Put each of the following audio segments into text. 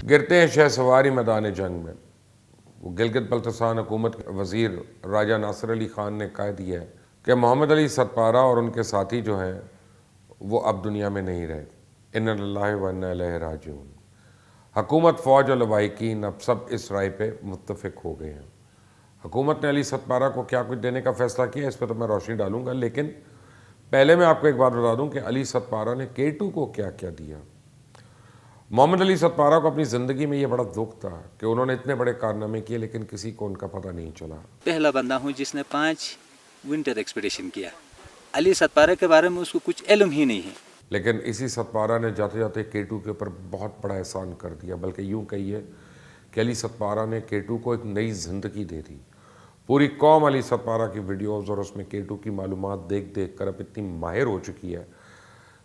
گرتے ہیں شہ سواری میدان جنگ میں۔ وہ گلگت بلتستان حکومت کے وزیر راجہ ناصر علی خان نے کہہ دیا ہے کہ محمد علی ستپارہ اور ان کے ساتھی جو ہیں وہ اب دنیا میں نہیں رہے۔ انا للہ و انا الیہ راجعون۔ حکومت، فوج اور لواحقین اب سب اس رائے پہ متفق ہو گئے ہیں۔ حکومت نے علی ستپارہ کو کیا کچھ دینے کا فیصلہ کیا اس پہ تو میں روشنی ڈالوں گا، لیکن پہلے میں آپ کو ایک بات بتا دوں کہ علی ستپارہ نے K2 کو کیا کیا دیا۔ محمد علی ستپارہ کو اپنی زندگی میں یہ بڑا دکھ تھا کہ انہوں نے اتنے بڑے کارنامے کیے لیکن کسی کو ان کا پتہ نہیں چلا۔ پہلا بندہ ہوں جس نے 5 ونٹر ایکسپیڈیشن کیا۔ علی ستپارہ کے بارے میں اس کو کچھ علم ہی نہیں ہے، لیکن اسی ستپارہ نے جاتے جاتے K2 کے اوپر بہت بڑا احسان کر دیا، بلکہ یوں کہیے کہ علی ستپارہ نے K2 کو ایک نئی زندگی دے دی۔ پوری قوم علی ستپارہ کی ویڈیوز اور اس میں K2 کی معلومات دیکھ دیکھ کر اب اتنی ماہر ہو چکی ہے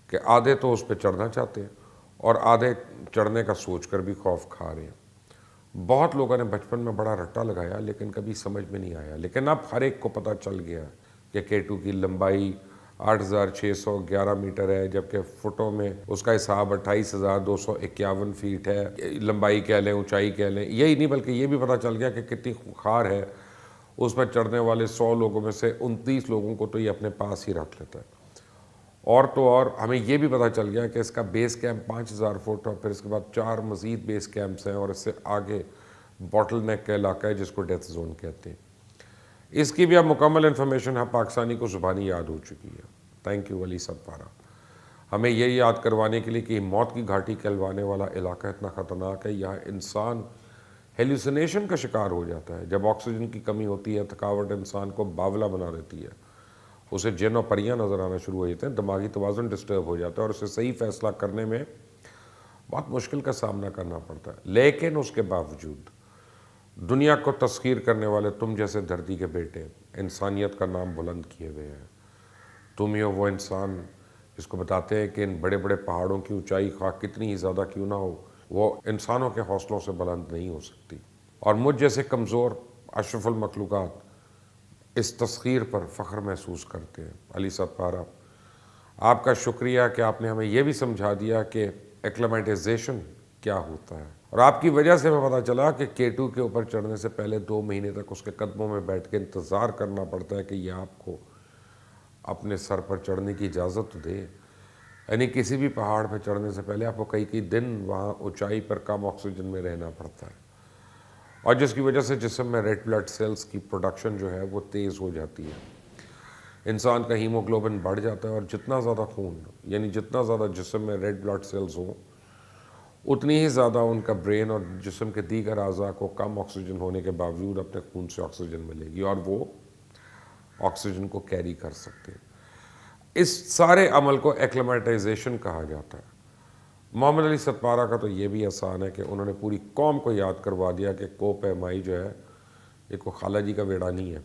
کہ آدھے تو اس پہ چڑھنا چاہتے ہیں اور آدھے چڑھنے کا سوچ کر بھی خوف کھا رہے ہیں۔ بہت لوگوں نے بچپن میں بڑا رٹا لگایا لیکن کبھی سمجھ میں نہیں آیا، لیکن اب ہر ایک کو پتہ چل گیا کہ K2 کی لمبائی 8611 میٹر ہے، جبکہ فٹوں میں اس کا حساب 28,251 فیٹ ہے۔ لمبائی کہہ لیں، اونچائی کہہ لیں، یہی نہیں بلکہ یہ بھی پتہ چل گیا کہ کتنی خار ہے۔ اس پر چڑھنے والے 100 لوگوں میں سے 29 لوگوں کو تو یہ اپنے پاس ہی رکھ لیتا ہے۔ اور تو اور ہمیں یہ بھی پتہ چل گیا کہ اس کا بیس کیمپ 5000 فٹ اور پھر اس کے بعد 4 مزید بیس کیمپس ہیں، اور اس سے آگے باٹل نیک کا علاقہ ہے جس کو ڈیتھ زون کہتے ہیں۔ اس کی بھی اب مکمل انفارمیشن ہر پاکستانی کو زبانی یاد ہو چکی ہے۔ تھینک یو علی ستپارہ، ہمیں یہ یاد کروانے کے لیے کہ موت کی گھاٹی کہلوانے والا علاقہ اتنا خطرناک ہے۔ یہاں انسان ہیلوسینیشن کا شکار ہو جاتا ہے۔ جب آکسیجن کی کمی ہوتی ہے، تھکاوٹ انسان کو باولا بنا دیتی ہے، اسے جن اور پریاں نظر آنا شروع ہو جاتے ہیں، دماغی توازن ڈسٹرب ہو جاتا ہے اور اسے صحیح فیصلہ کرنے میں بہت مشکل کا سامنا کرنا پڑتا ہے۔ لیکن اس کے باوجود دنیا کو تسخیر کرنے والے تم جیسے دھرتی کے بیٹے انسانیت کا نام بلند کیے ہوئے ہیں۔ تم ہی ہو وہ انسان جس کو بتاتے ہیں کہ ان بڑے بڑے پہاڑوں کی اونچائی خواہ کتنی ہی زیادہ کیوں نہ ہو، وہ انسانوں کے حوصلوں سے بلند نہیں ہو سکتی۔ اور مجھ جیسے کمزور اشرف المخلوقات اس تسخیر پر فخر محسوس کرتے ہیں۔ علی ستپارہ، آپ کا شکریہ کہ آپ نے ہمیں یہ بھی سمجھا دیا کہ ایکلیمیٹائزیشن کیا ہوتا ہے، اور آپ کی وجہ سے ہمیں پتہ چلا کہ K2 کے اوپر چڑھنے سے پہلے 2 مہینے تک اس کے قدموں میں بیٹھ کے انتظار کرنا پڑتا ہے کہ یہ آپ کو اپنے سر پر چڑھنے کی اجازت تو دے۔ یعنی کسی بھی پہاڑ پہ چڑھنے سے پہلے آپ کو کئی دن وہاں اونچائی پر کم آکسیجن میں رہنا پڑتا ہے، اور جس کی وجہ سے جسم میں ریڈ بلڈ سیلز کی پروڈکشن جو ہے وہ تیز ہو جاتی ہے۔ انسان کا ہیموگلوبن بڑھ جاتا ہے، اور جتنا زیادہ خون یعنی جتنا زیادہ جسم میں ریڈ بلڈ سیلز ہوں اتنی ہی زیادہ ان کا برین اور جسم کے دیگر اعضاء کو کم آکسیجن ہونے کے باوجود اپنے خون سے آکسیجن ملے گی اور وہ آکسیجن کو کیری کر سکتے ہیں۔ اس سارے عمل کو ایکلیمیٹائزیشن کہا جاتا ہے۔ محمد علی ستپارہ کا تو یہ بھی احسان ہے کہ انہوں نے پوری قوم کو یاد کروا دیا کہ کوہ پیمائی جو ہے یہ کوئی خالہ جی کا بیڑا نہیں ہے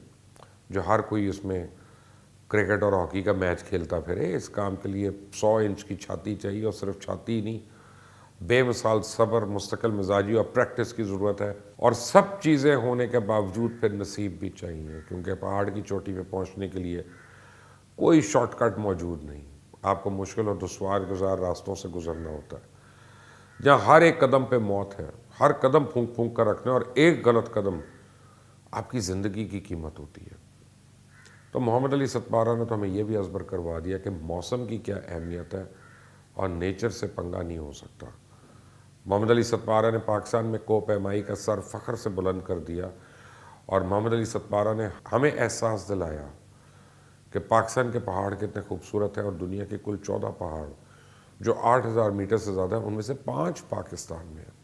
جو ہر کوئی اس میں کرکٹ اور ہاکی کا میچ کھیلتا پھرے۔ اس کام کے لیے 100 انچ کی چھاتی چاہیے، اور صرف چھاتی ہی نہیں، بے مثال صبر، مستقل مزاجی اور پریکٹس کی ضرورت ہے، اور سب چیزیں ہونے کے باوجود پھر نصیب بھی چاہیے، کیونکہ پہاڑ کی چوٹی پہ پہنچنے کے لیے کوئی شارٹ کٹ موجود نہیں۔ آپ کو مشکل اور دشوار گزار راستوں سے گزرنا ہوتا ہے جہاں ہر ایک قدم پہ موت ہے، ہر قدم پھونک پھونک کر رکھنا، اور ایک غلط قدم آپ کی زندگی کی قیمت ہوتی ہے۔ تو محمد علی ستپارہ نے تو ہمیں یہ بھی ازبر کروا دیا کہ موسم کی کیا اہمیت ہے اور نیچر سے پنگا نہیں ہو سکتا۔ محمد علی ستپارہ نے پاکستان میں کوہ پیمائی کا سر فخر سے بلند کر دیا، اور محمد علی ستپارہ نے ہمیں احساس دلایا کہ پاکستان کے پہاڑ کتنے خوبصورت ہیں، اور دنیا کے کل 14 پہاڑ جو 8000 میٹر سے زیادہ ہیں ان میں سے 5 پاکستان میں ہیں۔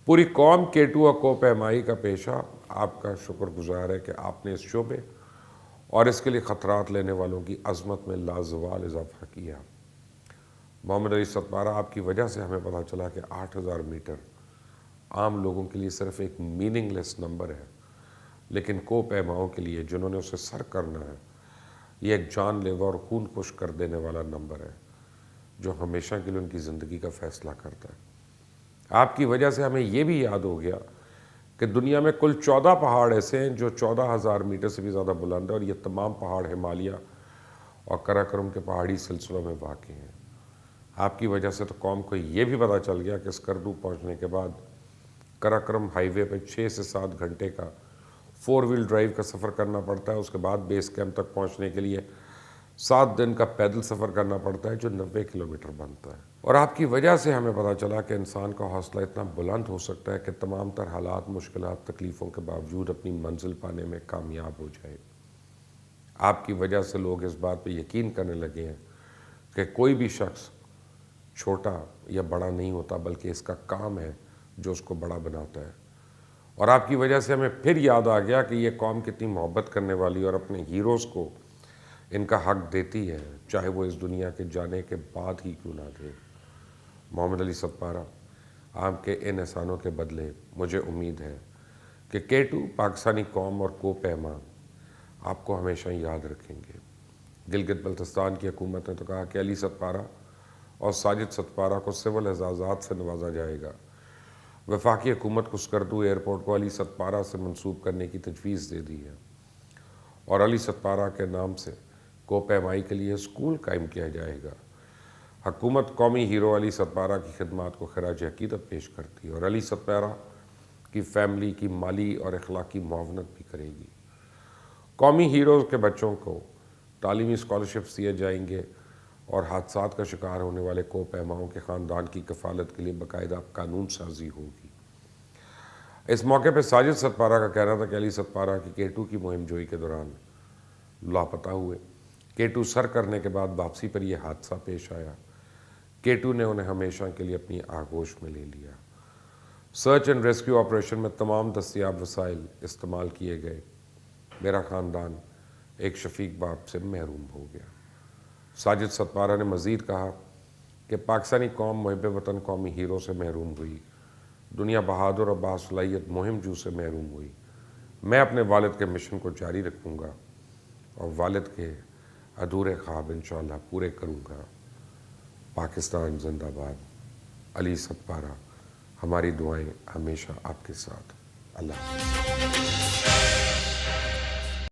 پوری قوم K2 اور کوہ پیمائی کا پیشہ آپ کا شکر گزار ہے کہ آپ نے اس شعبے اور اس کے لیے خطرات لینے والوں کی عظمت میں لازوال اضافہ کیا۔ محمد علی ستپارہ، آپ کی وجہ سے ہمیں پتہ چلا کہ 8000 میٹر عام لوگوں کے لیے صرف ایک میننگ لیس نمبر ہے، لیکن کوہ پیماؤں کے لیے جنہوں نے اسے سر کرنا ہے یہ ایک جان لیوا اور خون خوش کر دینے والا نمبر ہے جو ہمیشہ کے لیے ان کی زندگی کا فیصلہ کرتا ہے۔ آپ کی وجہ سے ہمیں یہ بھی یاد ہو گیا کہ دنیا میں کل 14 پہاڑ ایسے ہیں جو 14000 میٹر سے بھی زیادہ بلند ہیں، اور یہ تمام پہاڑ ہمالیہ اور قراقرم کے پہاڑی سلسلوں میں واقع ہیں۔ آپ کی وجہ سے تو قوم کو یہ بھی پتہ چل گیا کہ اسکردو پہنچنے کے بعد کراکرم ہائی وے پہ 6 سے 7 گھنٹے کا 4 ویل ڈرائیو کا سفر کرنا پڑتا ہے. اس کے بعد بیس کیمپ تک پہنچنے کے لیے 7 دن کا پیدل سفر کرنا پڑتا ہے جو 90 کلومیٹر بنتا ہے. اور آپ کی وجہ سے ہمیں پتہ چلا کہ انسان کا حوصلہ اتنا بلند ہو سکتا ہے کہ تمام تر حالات، مشکلات، تکلیفوں کے باوجود اپنی منزل پانے میں کامیاب ہو جائے. آپ کی وجہ سے لوگ اس بات پہ یقین کرنے لگے ہیں کہ کوئی بھی شخص چھوٹا یا بڑا نہیں ہوتا، بلکہ اس کا کام ہے جو اس کو بڑا بناتا ہے. اور آپ کی وجہ سے ہمیں پھر یاد آ گیا کہ یہ قوم کتنی محبت کرنے والی اور اپنے ہیروز کو ان کا حق دیتی ہے، چاہے وہ اس دنیا کے جانے کے بعد ہی کیوں نہ دے. محمد علی ستپارہ، آپ کے ان احسانوں کے بدلے مجھے امید ہے کہ K2 پاکستانی قوم اور کو پیما آپ کو ہمیشہ یاد رکھیں گے. گلگت بلتستان کی حکومت نے تو کہا کہ علی ستپارہ اور ساجد ستپارہ کو سول اعزازات سے نوازا جائے گا. وفاقی حکومت کو اسکردو ایئرپورٹ کو علی ستپارہ سے منسوب کرنے کی تجویز دے دی ہے اور علی ستپارہ کے نام سے کو پیمائی کے لیے اسکول قائم کیا جائے گا. حکومت قومی ہیرو علی ستپارہ کی خدمات کو خراج عقیدت پیش کرتی ہے اور علی ستپارہ کی فیملی کی مالی اور اخلاقی معاونت بھی کرے گی. قومی ہیروز کے بچوں کو تعلیمی اسکالرشپس دیے جائیں گے اور حادثات کا شکار ہونے والے کو پیماؤں کے خاندان کی کفالت کے لیے باقاعدہ قانون سازی ہوگی. اس موقع پہ ساجد ستپارہ کا کہنا تھا کہ علی ستپارہ کی K2 کی مہم جوئی کے دوران لاپتہ ہوئے. K2 سر کرنے کے بعد واپسی پر یہ حادثہ پیش آیا. K2 نے انہیں ہمیشہ کے لیے اپنی آغوش میں لے لیا. سرچ اینڈ ریسکیو آپریشن میں تمام دستیاب وسائل استعمال کیے گئے. میرا خاندان ایک شفیق باپ سے محروم ہو گیا. ساجد ستپارہ نے مزید کہا کہ پاکستانی قوم محب وطن قومی ہیرو سے محروم ہوئی، دنیا بہادر اور باصلاحیت مہم جو سے محروم ہوئی. میں اپنے والد کے مشن کو جاری رکھوں گا اور والد کے ادھورے خواب انشاءاللہ پورے کروں گا. پاکستان زندہ باد. علی ستپارہ، ہماری دعائیں ہمیشہ آپ کے ساتھ. اللہ حافظ.